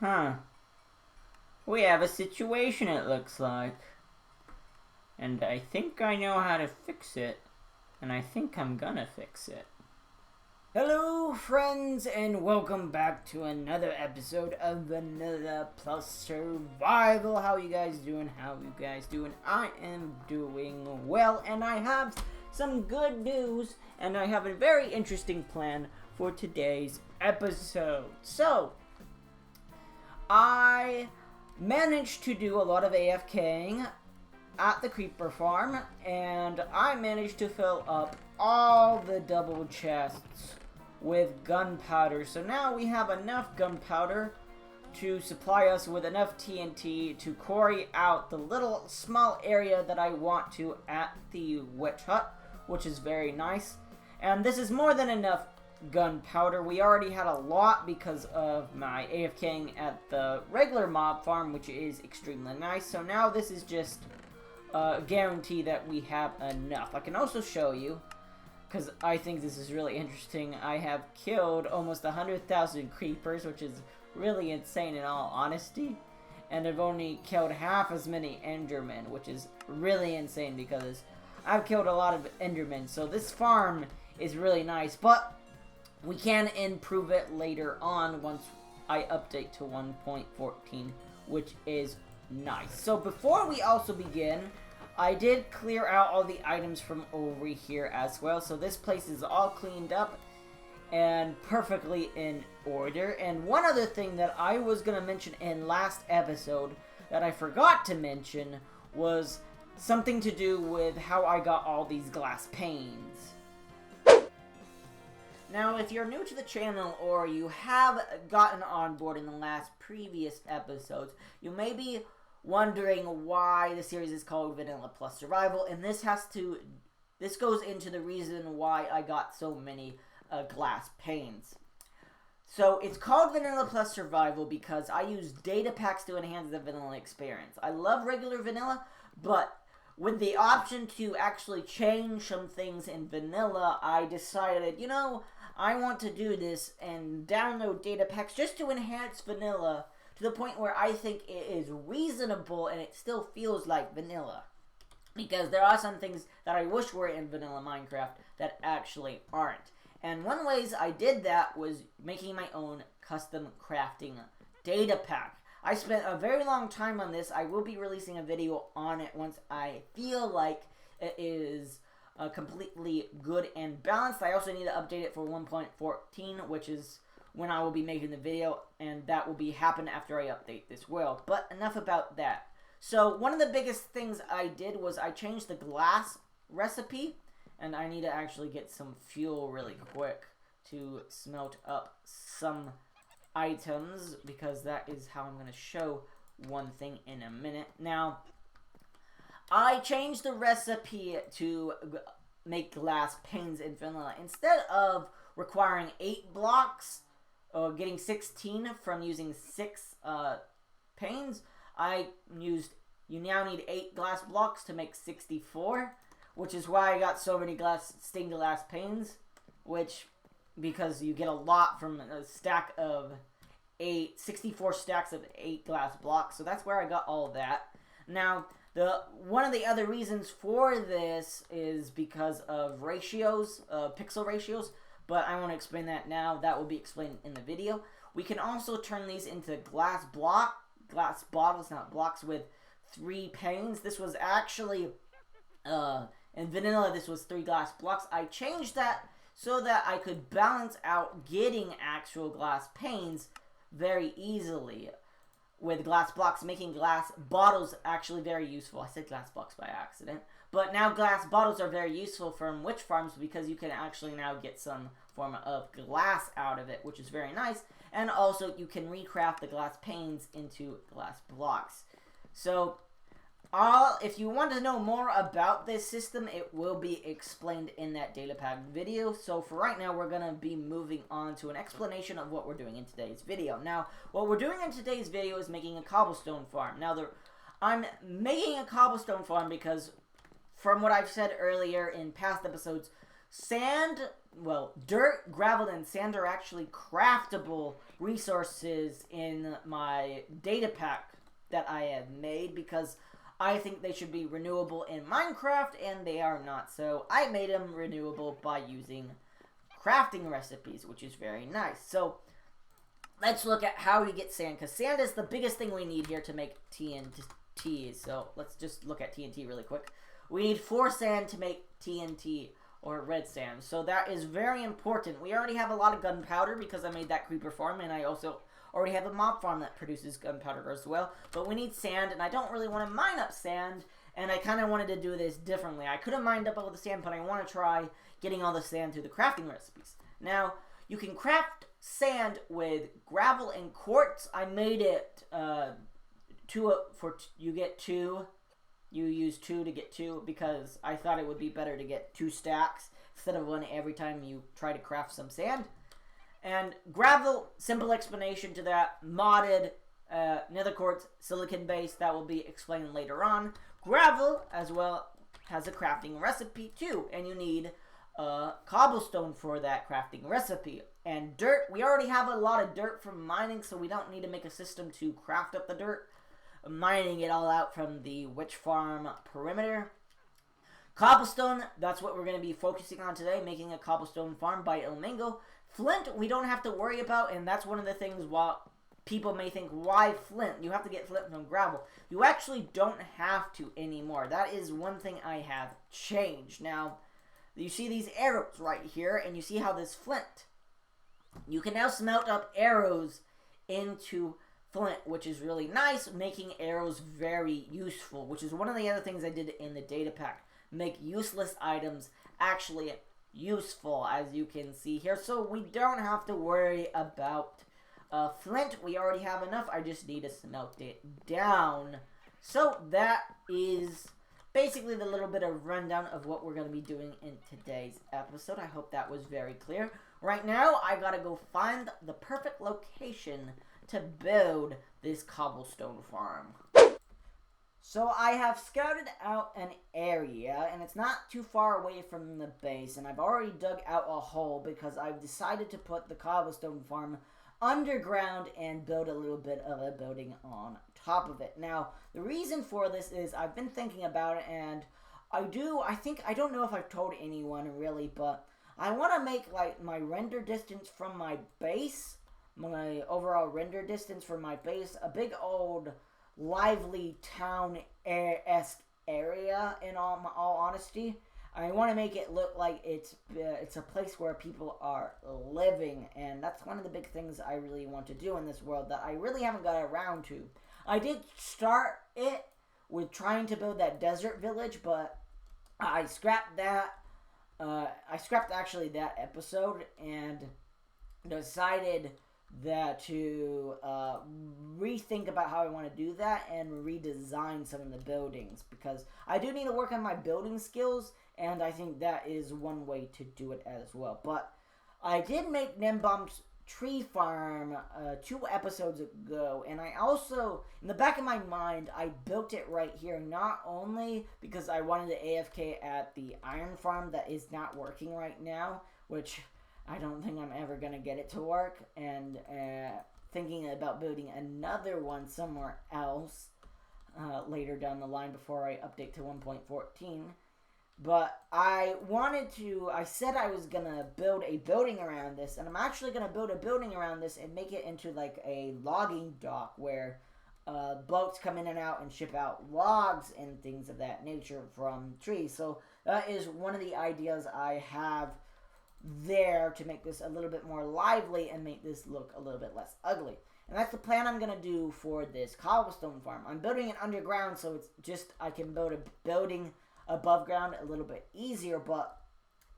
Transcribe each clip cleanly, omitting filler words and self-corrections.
Huh. We have a situation, it looks like. And I think I know how to fix it. And I think I'm gonna fix it. Hello, friends, and welcome back to another episode of Vanilla Plus Survival. How you guys doing? I am doing well, and I have some good news, and I have a very interesting plan for today's episode. So, I managed to do a lot of AFKing at the creeper farm, and I managed to fill up all the double chests with gunpowder. So now we have enough gunpowder to supply us with enough TNT to quarry out the little small area that I want to at the witch hut, which is very nice. And this is more than enough gunpowder. We already had a lot because of my AFKing at the regular mob farm, which is extremely nice. So now this is just a guarantee that we have enough. I can also show you, because I think this is really interesting. I have killed almost 100,000 creepers, which is really insane in all honesty. And I've only killed half as many endermen, which is really insane because I've killed a lot of endermen. So this farm is really nice, but we can improve it later on once I update to 1.14, which is nice. So before we also begin, I did clear out all the items from over here as well. So this place is all cleaned up and perfectly in order. And one other thing that I was going to mention in last episode that I forgot to mention was something to do with how I got all these glass panes. Now, if you're new to the channel or you have gotten on board in the last previous episodes, you may be wondering why the series is called Vanilla Plus Survival, and this goes into the reason why I got so many glass panes. So it's called Vanilla Plus Survival because I use data packs to enhance the vanilla experience. I love regular vanilla, but with the option to actually change some things in vanilla, I decided, I want to do this and download data packs just to enhance vanilla to the point where I think it is reasonable and it still feels like vanilla. Because there are some things that I wish were in vanilla Minecraft that actually aren't. And one ways I did that was making my own custom crafting data pack. I spent a very long time on this. I will be releasing a video on it once I feel like it is completely good and balanced. I also need to update it for 1.14, which is when I will be making the video, and that will be happen after I update this world. But enough about that. So one of the biggest things I did was I changed the glass recipe, and I need to actually get some fuel really quick to smelt up some items, because that is how I'm going to show one thing in a minute. Now, I changed the recipe to make glass panes in vanilla. Instead of requiring 8 blocks, or getting 16 from using 6 panes, you now need 8 glass blocks to make 64, which is why I got so many stained glass panes, because you get a lot from a stack of 64 stacks of 8 glass blocks, so that's where I got all of that. Now, one of the other reasons for this is because of ratios, pixel ratios, but I won't explain that now. That will be explained in the video. We can also turn these into glass bottles, not blocks, with 3 panes. This was actually, in vanilla, this was 3 glass blocks. I changed that so that I could balance out getting actual glass panes very easily with glass blocks, making glass bottles actually very useful. I said glass blocks by accident. But now glass bottles are very useful from witch farms because you can actually now get some form of glass out of it, which is very nice. And also you can recraft the glass panes into glass blocks. So if you want to know more about this system, it will be explained in that data pack video. So for right now, we're going to be moving on to an explanation of what we're doing in today's video. Now, what we're doing in today's video is making a cobblestone farm. Now, I'm making a cobblestone farm because, from what I've said earlier in past episodes, sand well, dirt, gravel, and sand are actually craftable resources in my data pack that I have made because I think they should be renewable in Minecraft, and they are not. So I made them renewable by using crafting recipes, which is very nice. So let's look at how to get sand, because sand is the biggest thing we need here to make TNT. So let's just look at TNT really quick. We need 4 sand to make TNT, or red sand. So that is very important. We already have a lot of gunpowder because I made that creeper farm, and I also already have a mob farm that produces gunpowder as well. But we need sand, and I don't really want to mine up sand, and I kind of wanted to do this differently. I could have mined up all the sand, but I want to try getting all the sand through the crafting recipes. Now, you can craft sand with gravel and quartz. I made it you get 2. You use 2 to get 2 because I thought it would be better to get 2 stacks instead of 1 every time you try to craft some sand. And gravel, simple explanation to that, modded nether quartz silicon base, that will be explained later on. Gravel as well has a crafting recipe too, and you need cobblestone for that crafting recipe. And dirt, we already have a lot of dirt from mining, so we don't need to make a system to craft up the dirt. Mining it all out from the witch farm perimeter. Cobblestone, that's what we're going to be focusing on today, making a cobblestone farm by Elmingo. Flint, we don't have to worry about, and that's one of the things while people may think, why flint? You have to get flint from gravel. You actually don't have to anymore. That is one thing I have changed. Now, you see these arrows right here, and you see how this flint, you can now smelt up arrows into flint, which is really nice, making arrows very useful, which is one of the other things I did in the data pack. Make useless items actually useful, as you can see here. So we don't have to worry about flint. We already have enough. I just need to smelt it down. So that is basically the little bit of rundown of what we're going to be doing in today's episode. I hope that was very clear. Right now, I gotta go find the perfect location to build this cobblestone farm. So I have scouted out an area, and it's not too far away from the base, and I've already dug out a hole because I've decided to put the cobblestone farm underground and build a little bit of a building on top of it. Now, the reason for this is I've been thinking about it, and I don't know if I've told anyone really, but I want to make like my render distance from my base, my overall render distance from my base, a big old lively town-esque area, in all honesty. I want to make it look like it's a place where people are living, and that's one of the big things I really want to do in this world that I really haven't got around to. I did start it with trying to build that desert village, but I scrapped that. I scrapped actually that episode and decided to rethink about how I want to do that and redesign some of the buildings, because I do need to work on my building skills, and I think that is one way to do it as well. But I did make Nimbomb's tree farm 2 episodes ago, and I also, in the back of my mind, I built it right here, not only because I wanted to AFK at the iron farm that is not working right now, which I don't think I'm ever going to get it to work, and thinking about building another one somewhere else later down the line before I update to 1.14. But I said I was going to build a building around this, and I'm actually going to build a building around this and make it into like a logging dock where boats come in and out and ship out logs and things of that nature from trees. So that is one of the ideas I have there to make this a little bit more lively and make this look a little bit less ugly. And that's the plan I'm going to do for this cobblestone farm. I'm building it underground, so it's just I can build a building above ground a little bit easier, but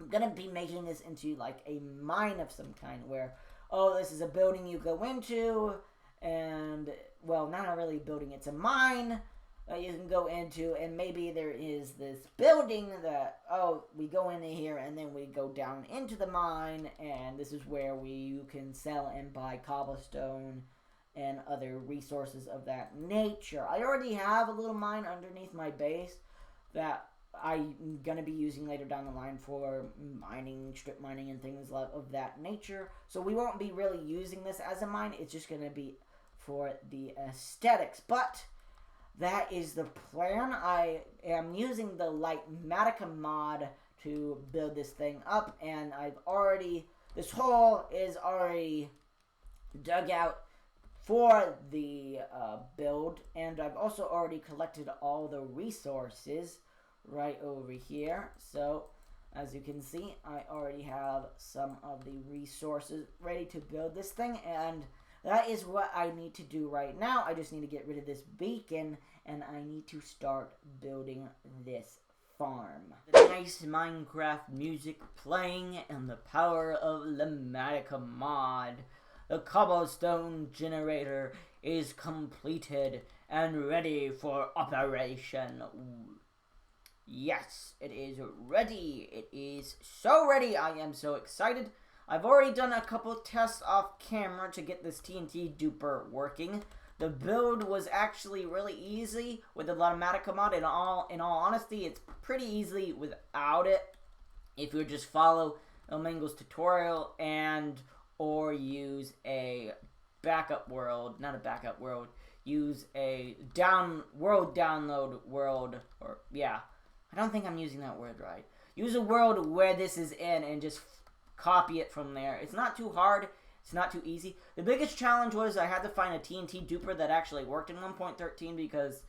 I'm going to be making this into like a mine of some kind where, oh, this is a building you go into, and, well, not really a building, it's a mine that you can go into, and maybe there is this building that, oh, we go into here, and then we go down into the mine, and this is where you can sell and buy cobblestone and other resources of that nature. I already have a little mine underneath my base that I'm going to be using later down the line for mining, strip mining, and things of that nature. So we won't be really using this as a mine. It's just going to be for the aesthetics. But that is the plan. I am using the Lightmatica mod to build this thing up. And this hole is already dug out for the build. And I've also already collected all the resources right over here. So as you can see, I already have some of the resources ready to build this thing, and that is what I need to do right now. I just need to get rid of this beacon, and I need to start building this farm. The nice Minecraft music playing and the power of Lightmatica mod. The cobblestone generator is completed and ready for operation. Yes, it is ready. It is so ready. I am so excited. I've already done a couple tests off camera to get this TNT Duper working. The build was actually really easy with the Lightmatica mod. In all honesty, it's pretty easy without it. If you just follow Elmango's tutorial or use a backup world, not a backup world, use a world download world, or yeah. I don't think I'm using that word right. Use a world where this is in and just copy it from there. It's not too hard. It's not too easy. The biggest challenge was I had to find a TNT duper that actually worked in 1.13 because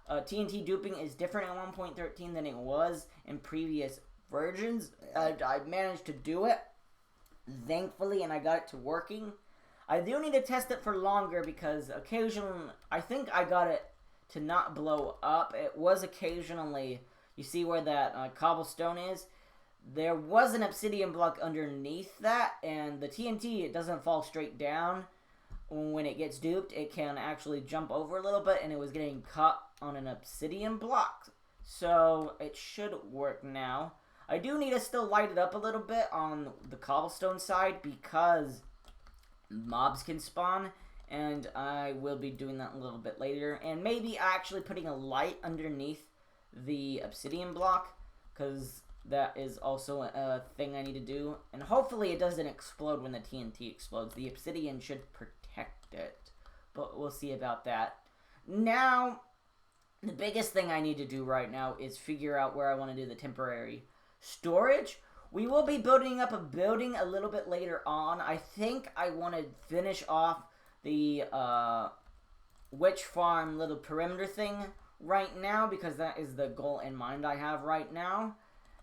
TNT duping is different in 1.13 than it was in previous versions. I managed to do it, thankfully, and I got it to working. I do need to test it for longer because occasionally, I think I got it to not blow up. It was occasionally... You see where that cobblestone is? There was an obsidian block underneath that, and the TNT, it doesn't fall straight down. When it gets duped, it can actually jump over a little bit, and it was getting caught on an obsidian block. So, it should work now. I do need to still light it up a little bit on the cobblestone side, because mobs can spawn, and I will be doing that a little bit later. And maybe actually putting a light underneath the obsidian block, because that is also a thing I need to do. And hopefully it doesn't explode when the TNT explodes. The obsidian should protect it, but we'll see about that. Now, the biggest thing I need to do right now is figure out where I want to do the temporary storage. We will be building up a building a little bit later on. I think I want to finish off the witch farm little perimeter thing right now, because that is the goal in mind I have right now.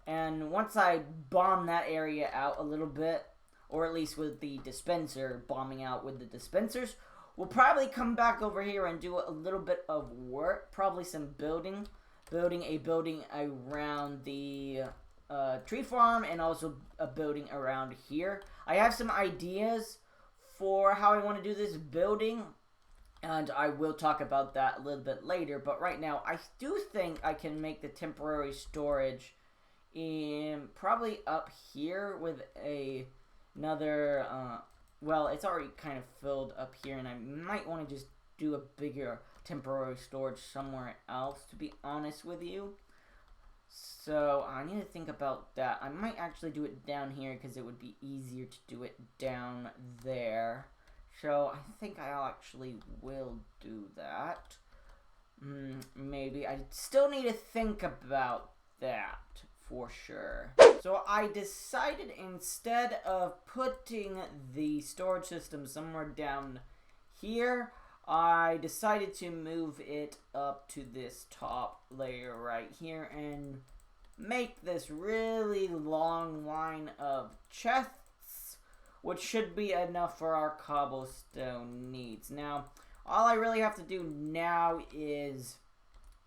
And once I bomb that area out a little bit, or at least with the dispenser, bombing out with the dispensers, we'll probably come back over here and do a little bit of work, probably some building a building around the tree farm, and also a building around here. I have some ideas for how I want to do this building, and I will talk about that a little bit later. But right now, I do think I can make the temporary storage in probably up here with another, well, it's already kind of filled up here, and I might want to just do a bigger temporary storage somewhere else, to be honest with you. So I need to think about that. I might actually do it down here because it would be easier to do it down there. So I think I actually will do that. Maybe. I still need to think about that for sure. So I decided, instead of putting the storage system somewhere down here, I decided to move it up to this top layer right here and make this really long line of chests, which should be enough for our cobblestone needs. Now, all I really have to do now is,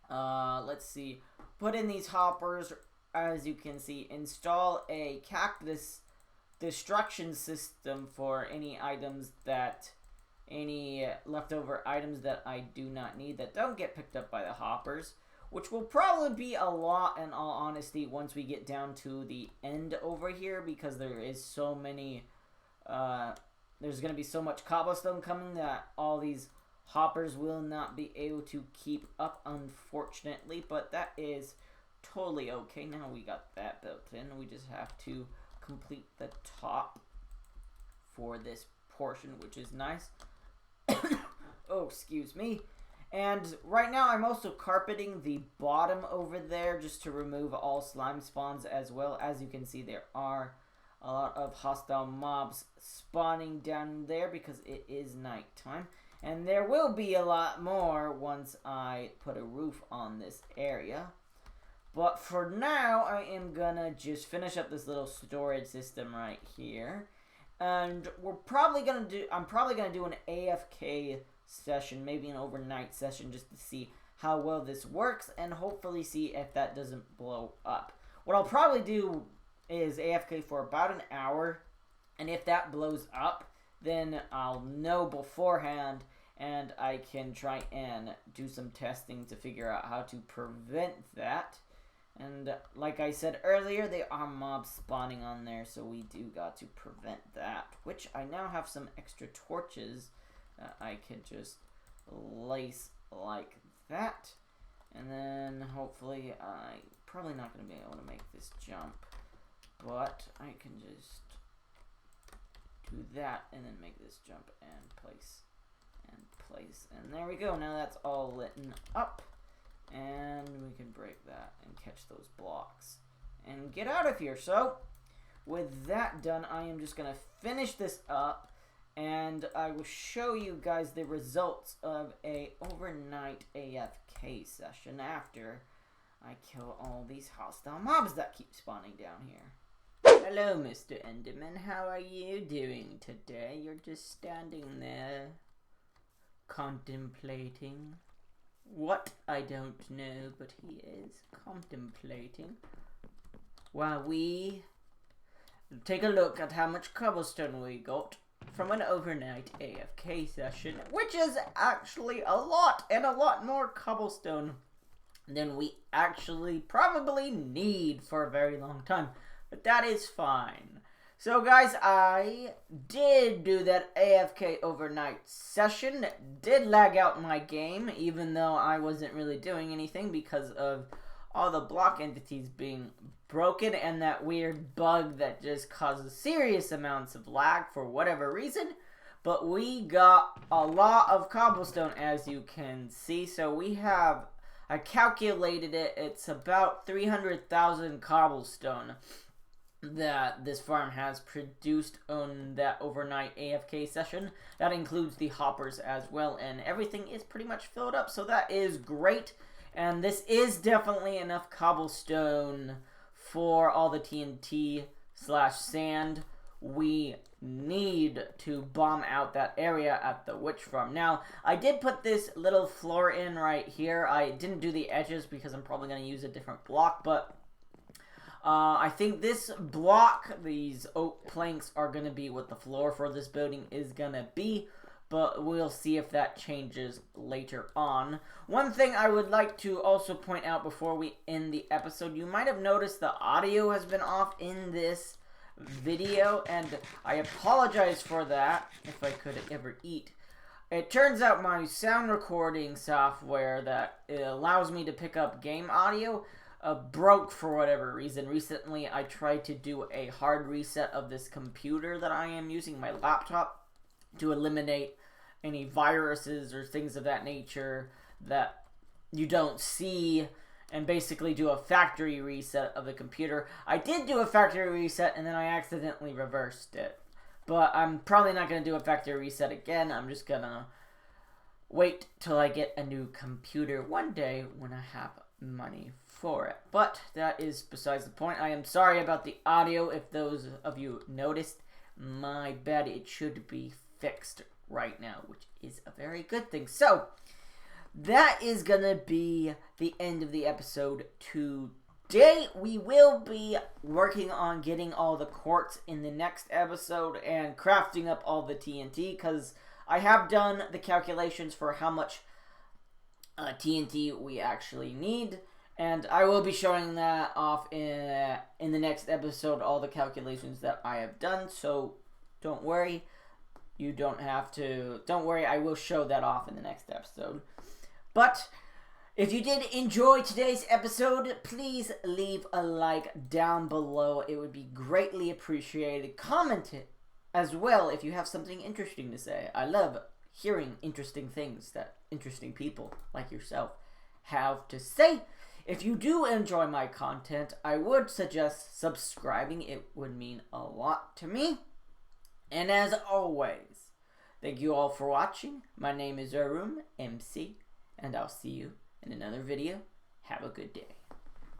let's see, put in these hoppers. As you can see, install a cactus destruction system for any leftover items that I do not need, that don't get picked up by the hoppers, which will probably be a lot, in all honesty, once we get down to the end over here, because there is so many, there's going to be so much cobblestone coming that all these hoppers will not be able to keep up, unfortunately. But that is totally okay. Now we got that built in. We just have to complete the top for this portion, which is nice. Oh, excuse me. And right now I'm also carpeting the bottom over there just to remove all slime spawns as well. As you can see, there are a lot of hostile mobs spawning down there because it is nighttime. And there will be a lot more once I put a roof on this area. But for now, I am gonna just finish up this little storage system right here. And I'm probably gonna do an AFK session, maybe an overnight session, just to see how well this works and hopefully see if that doesn't blow up. What I'll probably do is AFK for about an hour, and if that blows up, then I'll know beforehand and I can try and do some testing to figure out how to prevent that. And like I said earlier, there are mobs spawning on there, so we do got to prevent that. Which I now have some extra torches that I can just lace like that. And then hopefully I'm probably not going to be able to make this jump, but I can just do that and then make this jump and place and place. And there we go. Now that's all lit up. And we can break that and catch those blocks and get out of here. So, with that done, I am just going to finish this up, and I will show you guys the results of a overnight AFK session after I kill all these hostile mobs that keep spawning down here. Hello, Mr. Enderman. How are you doing today? You're just standing there contemplating. What? I don't know, but he is contemplating while we take a look at how much cobblestone we got from an overnight AFK session, which is actually a lot, and a lot more cobblestone than we actually probably need for a very long time, but that is fine. So guys, I did do that AFK overnight session, did lag out my game, even though I wasn't really doing anything because of all the block entities being broken and that weird bug that just causes serious amounts of lag for whatever reason. But we got a lot of cobblestone, as you can see, so we have, I calculated it, it's about 300,000 cobblestone that this farm has produced on that overnight AFK session. That includes the hoppers as well, and everything is pretty much filled up, so that is great. And this is definitely enough cobblestone for all the TNT / sand we need to bomb out that area at the witch farm. Now, I did put this little floor in right here. I didn't do the edges because I'm probably going to use a different block, but I think this block, these oak planks, are going to be what the floor for this building is going to be, but we'll see if that changes later on. One thing I would like to also point out before we end the episode, you might have noticed the audio has been off in this video, and I apologize for that, if I could ever eat. It turns out my sound recording software that allows me to pick up game audio broke for whatever reason. Recently, I tried to do a hard reset of this computer that I am using, my laptop, to eliminate any viruses or things of that nature that you don't see, and basically do a factory reset of the computer. I did do a factory reset, and then I accidentally reversed it. But I'm probably not going to do a factory reset again. I'm just going to wait till I get a new computer one day when I have money for it. But that is besides the point. I am sorry about the audio if those of you noticed. My bad, it should be fixed right now, which is a very good thing. So, that is gonna be the end of the episode today. We will be working on getting all the quartz in the next episode and crafting up all the TNT, because I have done the calculations for how much TNT we actually need, and I will be showing that off in the next episode, all the calculations that I have done, so don't worry. You don't have to, don't worry, I will show that off in the next episode. But If you did enjoy today's episode, please leave a like down below. It would be greatly appreciated. Comment it as well if you have something interesting to say. I love hearing interesting things that interesting people like yourself have to say. If you do enjoy my content, I would suggest subscribing. It would mean a lot to me. And as always, thank you all for watching. My name is Arum MC, and I'll see you in another video. Have a good day.